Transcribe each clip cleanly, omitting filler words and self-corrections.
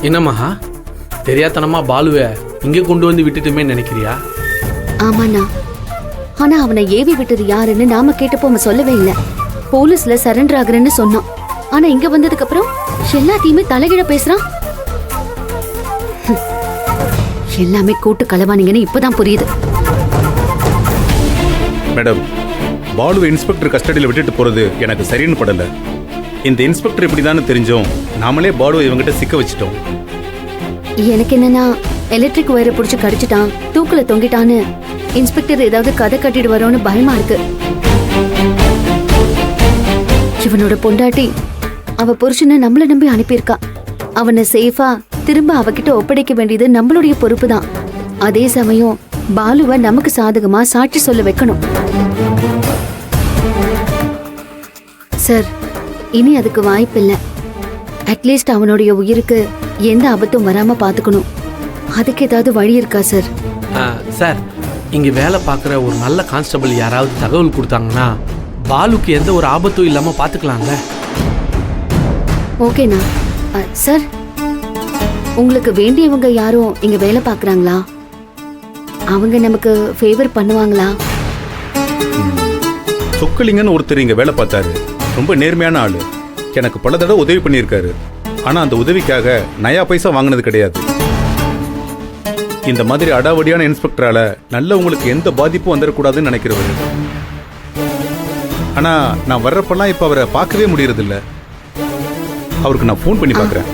என்னம்மா தெரியாதனமா பாலுவை இங்கே கொண்டு வந்து விட்டுட்டுமே நினைக்கிறியா? ஆமாண்ணா, ஆனா அவனை ஏவி விட்டது யாருன்னு நாம கேட்டப்போ அவன் சொல்லவே இல்லை. போலீஸ்ல சரண்டர் ஆகுறேன்னு சொன்னான். ஆனா இங்க வந்ததுக்கு அப்புறம் எல்லாத்தையுமே தலைகீழ பேசுறான். எல்லாமே கூட்டு கலவானீங்கன்னு இப்பதான் புரியுது. மேடம், பாலுவை இன்ஸ்பெக்டர் கஸ்டடியில் விட்டுட்டு போறது எனக்கு சரின்னு படல. இந்த இன்ஸ்பெக்டர் இப்படிதான்னு தெரிஞ்சோம் நாமளே பாலுவை இவங்கிட்ட சிக்க வச்சிட்டோம். எனக்கு என்னன்னா, எலக்ட்ரிக் ஒயரை புடிச்சு கடிச்சிட்டான், தூக்குல தொங்கிட்டான்னு இன்ஸ்பெக்டர் ஏதாவது கதை கட்டிட்டு வரோன்னு பயமா இருக்கு. இவனோட பொண்டாட்டி அவ புருஷனை நம்மள நம்பி அனுப்பியிருக்கா. அவனை சேஃபா திரும்ப அவகிட்ட ஒப்படைக்க வேண்டியது நம்மளுடைய பொறுப்பு தான். அதே சமயம் பாலுவை நமக்கு சாதகமா சாட்சி சொல்ல வைக்கணும். சார், இனி அதுக்கு வாய்ப்பில்லை. அட்லீஸ்ட் அவனுடைய உயிருக்கு எந்த ஆபத்தும் வராம பாத்துக்கணும். அதுக்கு ஏதாவது வழி இருக்கா சார்? சார், இங்கே வேலை பார்க்குற ஒரு நல்ல கான்ஸ்டபிள் யாராவது தகவல் கொடுத்தாங்கன்னா பாலுக்கு எந்த ஒரு ஆபத்தும் இல்லாமல் பார்த்துக்கலாம்ல. ஓகேண்ணா. சார், உங்களுக்கு வேண்டியவங்க யாரும் இங்க வேலை பார்க்குறாங்களா? அவங்க நமக்கு ஃபேவர் பண்ணுவாங்களா? சொக்கலிங்கன்னு ஒருத்தர் இங்க வேலை பார்த்தாரு. ரொம்ப நேர்மையான ஆளு. எனக்கு பல தடவை உதவி பண்ணியிருக்காரு. ஆனா அந்த உதவிக்காக நயா பைசா வாங்கினது கிடையாது. இந்த மாதிரி அடாவடியான இன்ஸ்பெக்டரால நல்லவங்களுக்கு எந்த பாதிப்பும் வந்துடக்கூடாதுன்னு நினைக்கிறவர். ஆனா நான் வர்றப்பெல்லாம் இப்ப அவரை பார்க்கவே முடியறதில்ல. அவருக்கு நான் ஃபோன் பண்ணி பார்க்குறேன்.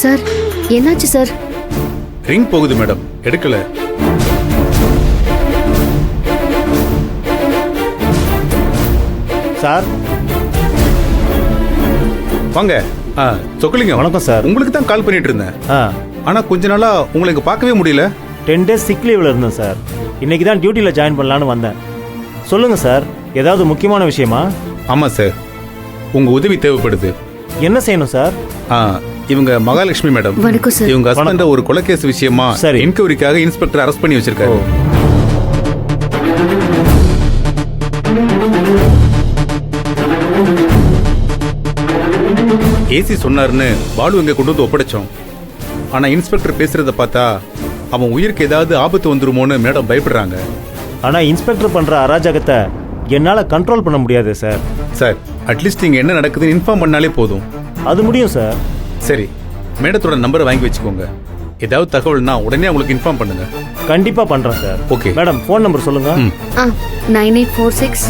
சார், என்னாச்சு சார்? ரிங் போகுது மேடம், எடுக்கல. சார் வாங்க. சொக்கலிங்க, வணக்கம் சார். உங்களுக்கு தான் கால் பண்ணிட்டு இருந்தேன். ஆனா கொஞ்ச நாளா உங்களை இங்க பார்க்கவே முடியல. 10 days சிக் லீவ்ல இருந்தேன் சார். இன்னைக்கு தான் டியூட்டியில் ஜாயின் பண்ணலான்னு வந்தேன். சொல்லுங்க சார், ஏதாவது முக்கியமான விஷயமா? ஆமா சார், உங்க உதவி தேவைப்படுது. என்ன செய்யணும் சார்? இவங்க மகாலட்சுமி மேடம். வணக்கம் சார். இவங்க ஹஸ்பண்ட ஒரு கொலைகேஸ் விஷயமா சரி, என்கொயரிக்காக இன்ஸ்பெக்டர் அரெஸ்ட் பண்ணி வச்சிருக்காரு. ஏசி சொன்னாருன்னு பாலு இங்க கொண்டு வந்து ஒப்படைச்சோம். ஆனா இன்ஸ்பெக்டர் பேசுறத பார்த்தா அவன் உயிருக்கு ஏதாவது ஆபத்து வந்துருமோன்னு மேடம் பயப்படுறாங்க. ஆனா இன்ஸ்பெக்டர் பண்ற அராஜகத்தை என்னால கண்ட்ரோல் பண்ண முடியாது சார். சார், அட்லீஸ்ட் இங்க என்ன நடக்குதுன்னு இன்ஃபார்ம் பண்ணாலே போதும். அது முடியும் சார். சரி, மேடத்தோட நம்பரை வாங்கி வச்சுக்கோங்க. ஏதாவது தகவல்னா உடனே உங்களுக்கு இன்ஃபார்ம் பண்ணுங்க. கண்டிப்பா பண்றேன் sir. Okay madam, phone number சொல்லுங்க. 9846.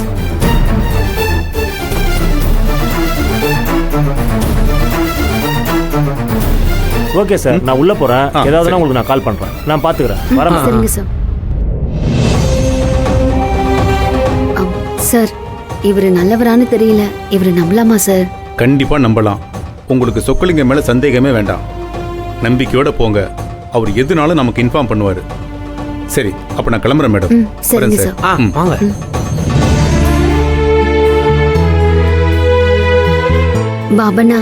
ஓகே சார், நான் உள்ள போறேன். ஏதாவதுனா உங்களுக்கு நான் கால் பண்றேன். நான் பாத்துக்கிறேன். வரேன். சரிங்க சார். சார், இவரு நல்லவரான்னு தெரியல. இவரு நம்பலாமா சார்? கண்டிப்பா நம்பலாம். உங்களுக்கு சொக்கலிங்க மேல சந்தேகமே வேண்டாம். நம்பிக்கையோட போங்க. அவர் எதுனாலும் நமக்கு இன்ஃபார்ம் பண்ணுவாரு. சரி, அப்ப நான் கிளம்புறேன் மேடம். சரிங்க சார். வாங்க. பாபண்ணா,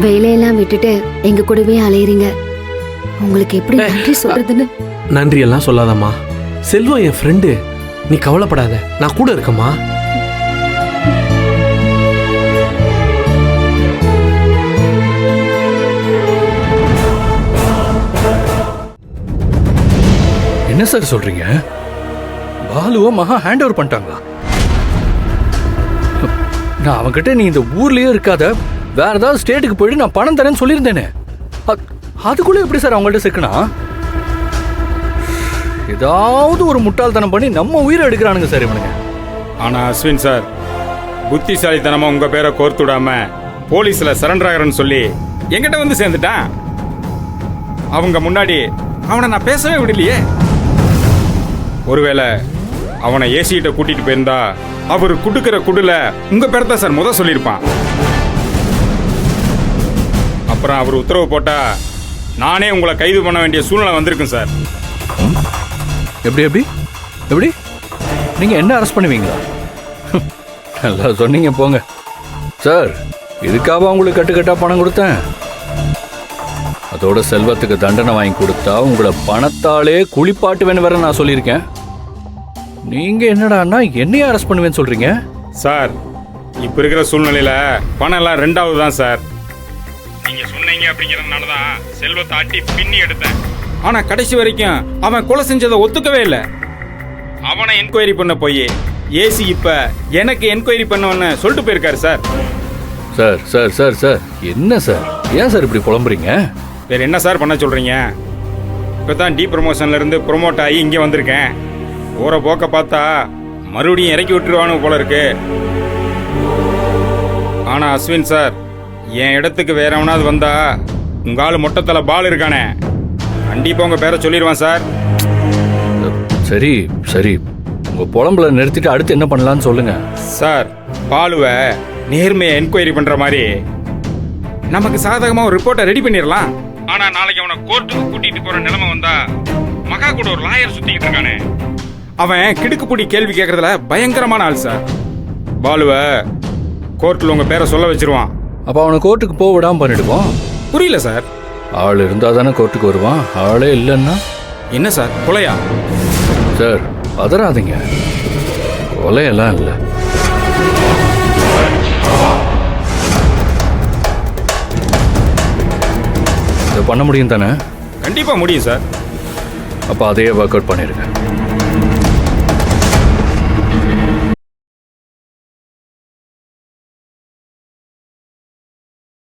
வேலையெல்லாம் விட்டுட்டு எங்க கூடவே அலையறீங்க. உங்களுக்கு எப்படி நன்றி சொல்றதுன்னு. நன்றி எல்லாம் சொல்லாதம்மா. செல்வம் என் ஃப்ரெண்டு. நீ கவலைப்படாத, நான் கூட இருக்கம்மா. என்ன சார் சொல்றீங்க? பாலுவை மகா ஹேண்ட் ஓவர் பண்ணிட்டாங்களா? நான் அவன்கிட்ட நீ இந்த ஊர்லயே இருக்காத, வேற ஏதாவது ஸ்டேட்டுக்கு போயிட்டு நான் பணம் தரேன்னு சொல்லியிருந்தேனே. அதுக்குள்ள எப்படி சார் அவங்கள்ட்ட சிக்கனா? ஏதாவது ஒரு முட்டாள்தனம் பண்ணி நம்ம உயிரை எடுக்கிறானுங்க சார் இவனுங்க. ஆனா அஸ்வின் சார், புத்திசாலித்தனமா உங்க பேரை கோர்த்துடாம போலீஸ்ல சரண்டர் ஆகிறேன்னு சொல்லி என்கிட்ட வந்து சேர்ந்துட்டான். அவங்க முன்னாடி அவனை நான் பேசவே விடலையே. ஒருவேளை அவனை ஏசிகிட்ட கூட்டிட்டு போயிருந்தா அவர் குடுக்கிற குடுல உங்க பேரை தான் சார் முத சொல்லியிருப்பான். அப்புறம் அவர் உத்தரவு போட்டா நானே உங்களை கைது பண்ண வேண்டிய சூழ்நிலை வந்திருக்கும் சார். எப்படி எப்படி எப்படி நீங்க என்ன அரெஸ்ட் பண்ணுவீங்களா? நல்லா சொன்னீங்க போங்க. சார், இதுக்காக உங்களுக்கு கட்டுக்கட்டா பணம் கொடுத்தேன். அதோட செல்வத்துக்கு தண்டனை வாங்கி கொடுத்தா உங்களை பணத்தாலே குளிப்பாட்டுவேன்னு வேற நான் சொல்லியிருக்கேன். நீங்க என்னடான்னா என்னைய அரெஸ்ட் பண்ணுவேன்னு சொல்றீங்க? சார், இப்போ இருக்கிற சூழ்நிலையில பணம் எல்லாம் ரெண்டாவது தான் சார். நீங்க சொன்னீங்க அப்படிங்கறதுனால தான் செல்வத்தை ஆட்டி பின்னி எடுத்தேன். ஆனா கடைசி வரைக்கும் அவன் கொலை செஞ்சதை ஒத்துக்கவே இல்லை. அவனை என்கொயரி பண்ண போய் ஏசி இப்ப எனக்கு என்கொயரி பண்ணவன்னு சொல்லிட்டு போயிருக்காரு sir. Sir sir sir sir என்ன சார், ஏன் சார் இப்படி புலம்புறீங்க? வேற என்ன சார் பண்ண சொல்றீங்க? இப்பதான் டி ப்ரமோஷன்ல இருந்து ப்ரொமோட் ஆகி இங்க வந்திருக்கேன். போற போக்க பார்த்தா மறுபடியும் இறக்கி விட்டுருவானு போல இருக்கு. ஆனா அஸ்வின் சார், என் இடத்துக்கு வேற எவனாவது வந்தா உங்க ஆளு மொட்டத்தல பால் இருக்கானே, கண்டிப்பா உங்க பேரை சொல்லிடுவான் சார். சரி சரி, உங்க புலம்புல நிறுத்திட்டு அடுத்து என்ன பண்ணலாம்னு சொல்லுங்க. சார், பாலுவை நேர்மையை என்கொயரி பண்ற மாதிரி நமக்கு சாதகமா ஒரு ரிப்போர்ட்டை ரெடி பண்ணிடலாம். ஆனா நாளைக்கு அவனை கோர்ட்டுக்கு கூட்டிட்டு போற நிலைமை வந்தா மகா கூட ஒரு லாயர் சுத்திக்கிட்டு இருக்கானே, அவன் கிடுக்குப்புடி கேள்வி கேட்கறதுல பயங்கரமான ஆள் சார். பாலுவை கோர்ட்டில் உங்க பேரை சொல்ல வச்சிருவான். அப்ப அவனை கோர்ட்டுக்கு போக விடாம பண்ணிடுவோம். புரியல சார். ஆள் இருந்தா தானே கோர்ட்டுக்கு வருவான். ஆளே இல்லைன்னா என்ன சார், கொலையா? சார் பதறாதீங்க, கொலையெல்லாம் இல்லை. இதை பண்ண முடியும் தானே? கண்டிப்பா முடியும் சார். அப்போ அதையே ஒர்க் அவுட் பண்ணிருங்க.